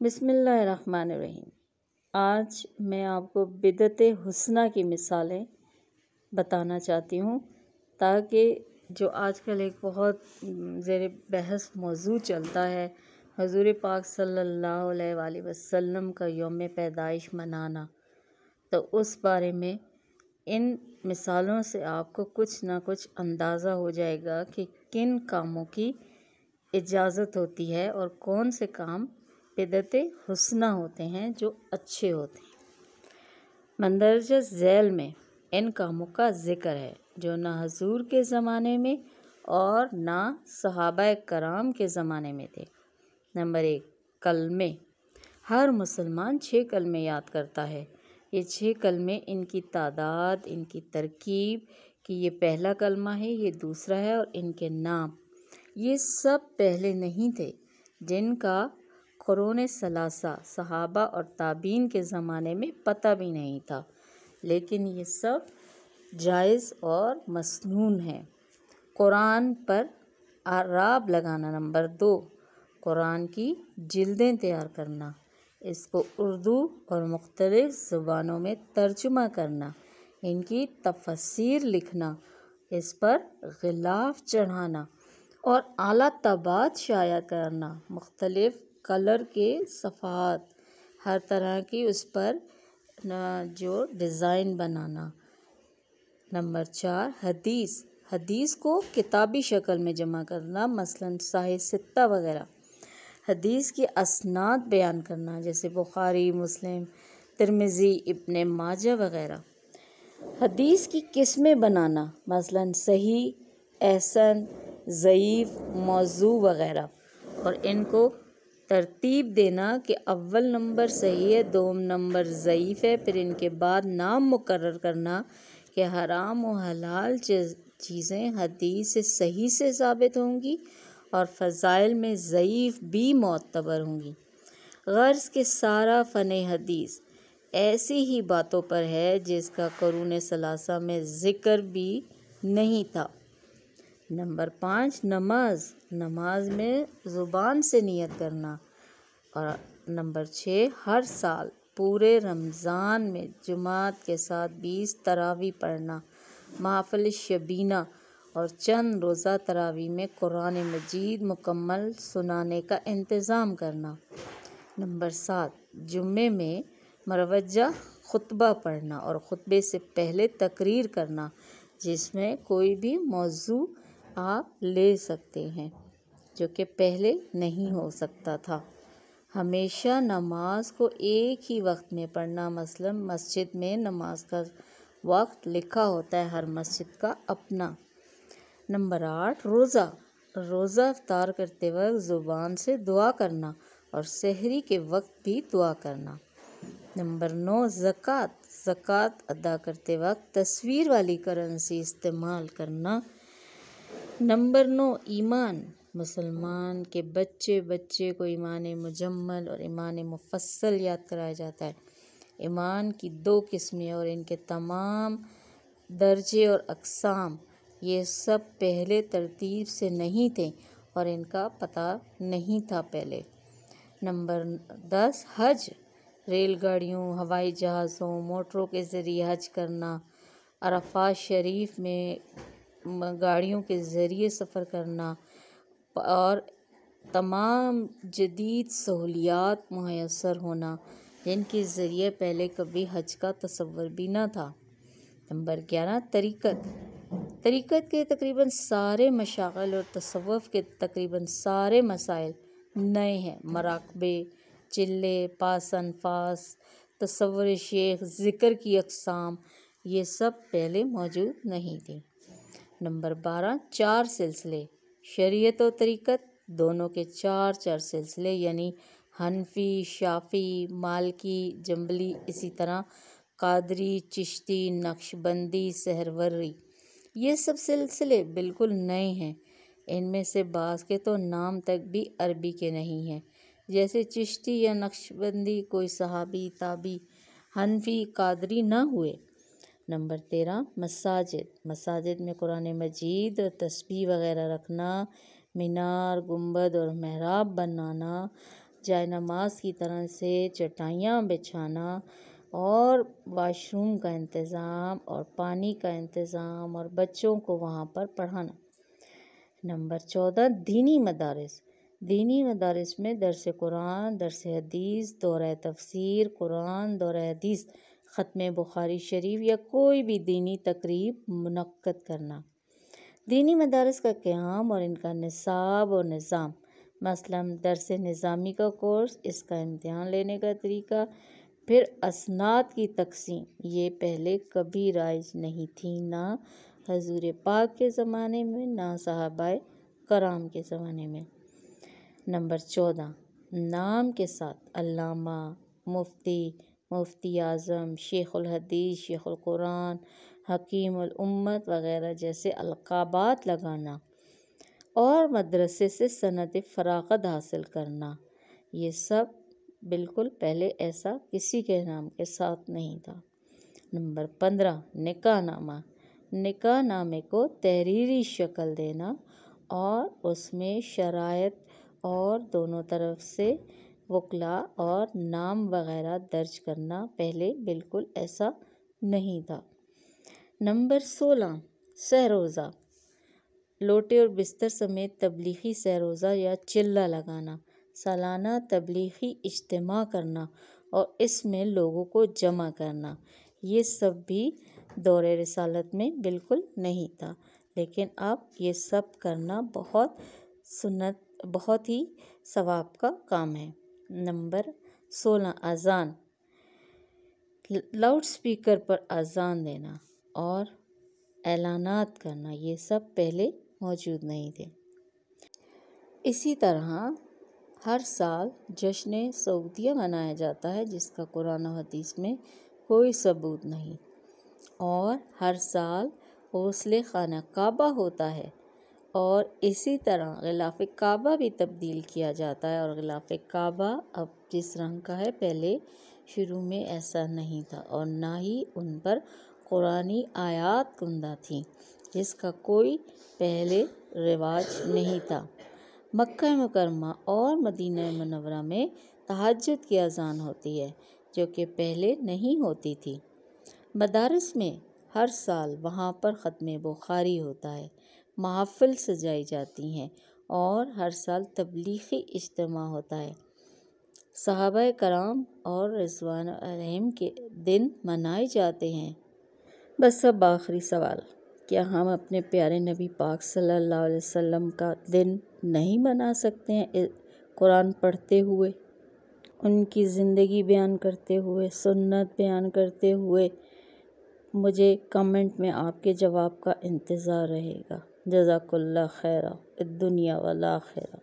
بسم اللہ الرحمن الرحیم۔ آج میں آپ کو بدعت حسنہ کی مثالیں بتانا چاہتی ہوں تاکہ جو آج کل ایک بہت زیر بحث موضوع چلتا ہے، حضور پاک صلی اللہ علیہ وآلہ وسلم کا یوم پیدائش منانا، تو اس بارے میں ان مثالوں سے آپ کو کچھ نہ کچھ اندازہ ہو جائے گا کہ کن کاموں کی اجازت ہوتی ہے اور کون سے کام بدعت حسنہ ہوتے ہیں جو اچھے ہوتے ہیں۔ مندرجہ ذیل میں ان کاموں کا ذکر ہے جو نہ حضور کے زمانے میں اور نہ صحابہ کرام کے زمانے میں تھے۔ نمبر 1، کلمے۔ ہر مسلمان 6 کلمے یاد کرتا ہے۔ یہ 6 کلمے، ان کی تعداد، ان کی ترکیب، کہ یہ پہلا کلمہ ہے، یہ دوسرا ہے، اور ان کے نام، یہ سب پہلے نہیں تھے، جن کا قرون ثلاثہ صحابہ اور تابعین کے زمانے میں پتہ بھی نہیں تھا، لیکن یہ سب جائز اور مسنون ہیں۔ قرآن پر اعراب لگانا۔ نمبر 2، قرآن کی جلدیں تیار کرنا، اس کو اردو اور مختلف زبانوں میں ترجمہ کرنا، ان کی تفاسیر لکھنا، اس پر غلاف چڑھانا اور اعلیٰ طباعت شائع کرنا، مختلف کلر کے صفحات، ہر طرح کی اس پر جو ڈیزائن بنانا۔ نمبر 4، حدیث کو کتابی شکل میں جمع کرنا، مثلاً صحیح ستہ وغیرہ۔ حدیث کی اسناد بیان کرنا، جیسے بخاری، مسلم، ترمذی، ابن ماجہ وغیرہ۔ حدیث کی قسمیں بنانا، مثلاً صحیح، حسن، ضعیف، موضوع وغیرہ، اور ان کو ترتیب دینا کہ اول نمبر صحیح ہے، دوم نمبر ضعیف ہے، پھر ان کے بعد نام مقرر کرنا کہ حرام و حلال چیزیں حدیث صحیح سے ثابت ہوں گی اور فضائل میں ضعیف بھی معتبر ہوں گی۔ غرض کہ سارا فن حدیث ایسی ہی باتوں پر ہے جس کا قرون ثلاثہ میں ذکر بھی نہیں تھا۔ نمبر 5، نماز میں زبان سے نیت کرنا۔ اور نمبر 6، ہر سال پورے رمضان میں جماعت کے ساتھ 20 تراویح پڑھنا، محافل شبینہ اور چند روزہ تراویح میں قرآن مجید مکمل سنانے کا انتظام کرنا۔ نمبر 7، جمعے میں مروجہ خطبہ پڑھنا اور خطبے سے پہلے تقریر کرنا، جس میں کوئی بھی موضوع آپ لے سکتے ہیں جو کہ پہلے نہیں ہو سکتا تھا۔ ہمیشہ نماز کو ایک ہی وقت میں پڑھنا، مثلاً مسجد میں نماز کا وقت لکھا ہوتا ہے، ہر مسجد کا اپنا۔ نمبر 8، روزہ افطار کرتے وقت زبان سے دعا کرنا اور سحری کے وقت بھی دعا کرنا۔ نمبر 9، زکوٰۃ ادا کرتے وقت تصویر والی کرنسی استعمال کرنا۔ نمبر 9، ایمان۔ مسلمان کے بچے کو ایمان مجمل اور ایمان مفصل یاد کرایا جاتا ہے۔ ایمان کی 2 قسمیں اور ان کے تمام درجے اور اقسام، یہ سب پہلے ترتیب سے نہیں تھے اور ان کا پتہ نہیں تھا پہلے۔ نمبر 10، حج۔ ریل گاڑیوں، ہوائی جہازوں، موٹروں کے ذریعے حج کرنا، عرفات شریف میں گاڑیوں کے ذریعے سفر کرنا، اور تمام جدید سہولیات میسر ہونا جن کے ذریعے پہلے کبھی حج کا تصور بھی نہ تھا۔ نمبر 11، طریقت کے تقریباً سارے مشاغل اور تصوف کے تقریباً سارے مسائل نئے ہیں۔ مراقبے، چلے، پاس انفاس، تصور شیخ، ذکر کی اقسام، یہ سب پہلے موجود نہیں تھے۔ نمبر 12، 4 سلسلے۔ شریعت و طریقت دونوں کے 4 سلسلے، یعنی حنفی، شافعی، مالکی، جنبلی، اسی طرح قادری، چشتی، نقشبندی، سہروردی، یہ سب سلسلے بالکل نئے ہیں۔ ان میں سے بعض کے تو نام تک بھی عربی کے نہیں ہیں، جیسے چشتی یا نقشبندی کوئی صحابی، تابعی، حنفی، قادری نہ ہوئے۔ نمبر 13، مساجد میں قرآن مجید اور تسبیح وغیرہ رکھنا، مینار، گنبد اور محراب بنانا، جائے نماز کی طرح سے چٹائیاں بچھانا اور واش روم کا انتظام اور پانی کا انتظام اور بچوں کو وہاں پر پڑھانا۔ نمبر 14 دینی مدارس۔ دینی مدارس میں درس قرآن، درس حدیث، دورہ تفسیر قرآن، دورہ حدیث، ختم بخاری شریف یا کوئی بھی دینی تقریب منعقد کرنا۔ دینی مدارس کا قیام اور ان کا نصاب اور نظام، مثلا درس نظامی کا کورس، اس کا امتحان لینے کا طریقہ، پھر اسناد کی تقسیم، یہ پہلے کبھی رائج نہیں تھی، نہ حضور پاک کے زمانے میں نہ صحابہ کرام کے زمانے میں۔ نمبر 14 نام کے ساتھ علامہ، مفتی، مفتی اعظم، شیخ الحدیث، شیخ القرآن، حکیم الامت وغیرہ جیسے القابات لگانا اور مدرسے سے سند فراغت حاصل کرنا، یہ سب بالکل پہلے ایسا کسی کے نام کے ساتھ نہیں تھا۔ نمبر 15 نکاح نامہ۔ نکاح نامے کو تحریری شکل دینا اور اس میں شرائط اور دونوں طرف سے وکلاء اور نام وغیرہ درج کرنا، پہلے بالکل ایسا نہیں تھا۔ نمبر 16 سہ روزہ۔ لوٹے اور بستر سمیت تبلیغی سہ روزہ یا چلہ لگانا، سالانہ تبلیغی اجتماع کرنا اور اس میں لوگوں کو جمع کرنا، یہ سب بھی دور رسالت میں بالکل نہیں تھا، لیکن اب یہ سب کرنا بہت ہی ثواب کا کام ہے۔ نمبر 16 اذان۔ لاؤڈ سپیکر پر اذان دینا اور اعلانات کرنا، یہ سب پہلے موجود نہیں تھے۔ اسی طرح ہر سال جشن سعودیہ منایا جاتا ہے جس کا قرآن و حدیث میں کوئی ثبوت نہیں، اور ہر سال غسل خانہ کعبہ ہوتا ہے، اور اسی طرح غلاف کعبہ بھی تبدیل کیا جاتا ہے، اور غلاف کعبہ اب جس رنگ کا ہے پہلے شروع میں ایسا نہیں تھا، اور نہ ہی ان پر قرآنی آیات کندہ تھیں، جس کا کوئی پہلے رواج نہیں تھا۔ مکہ مکرمہ اور مدینہ منورہ میں تہجد کی اذان ہوتی ہے، جو کہ پہلے نہیں ہوتی تھی۔ مدارس میں ہر سال وہاں پر ختم بخاری ہوتا ہے، محافل سجائی جاتی ہیں اور ہر سال تبلیغی اجتماع ہوتا ہے۔ صحابہ کرام اور رضوان علیہم کے دن منائے جاتے ہیں۔ بس اب آخری سوال، کیا ہم اپنے پیارے نبی پاک صلی اللہ علیہ وسلم کا دن نہیں منا سکتے ہیں قرآن پڑھتے ہوئے، ان کی زندگی بیان کرتے ہوئے، سنت بیان کرتے ہوئے؟ مجھے کمنٹ میں آپ کے جواب کا انتظار رہے گا۔ جزاک اللہ خیرہ الدنیا والآخرہ۔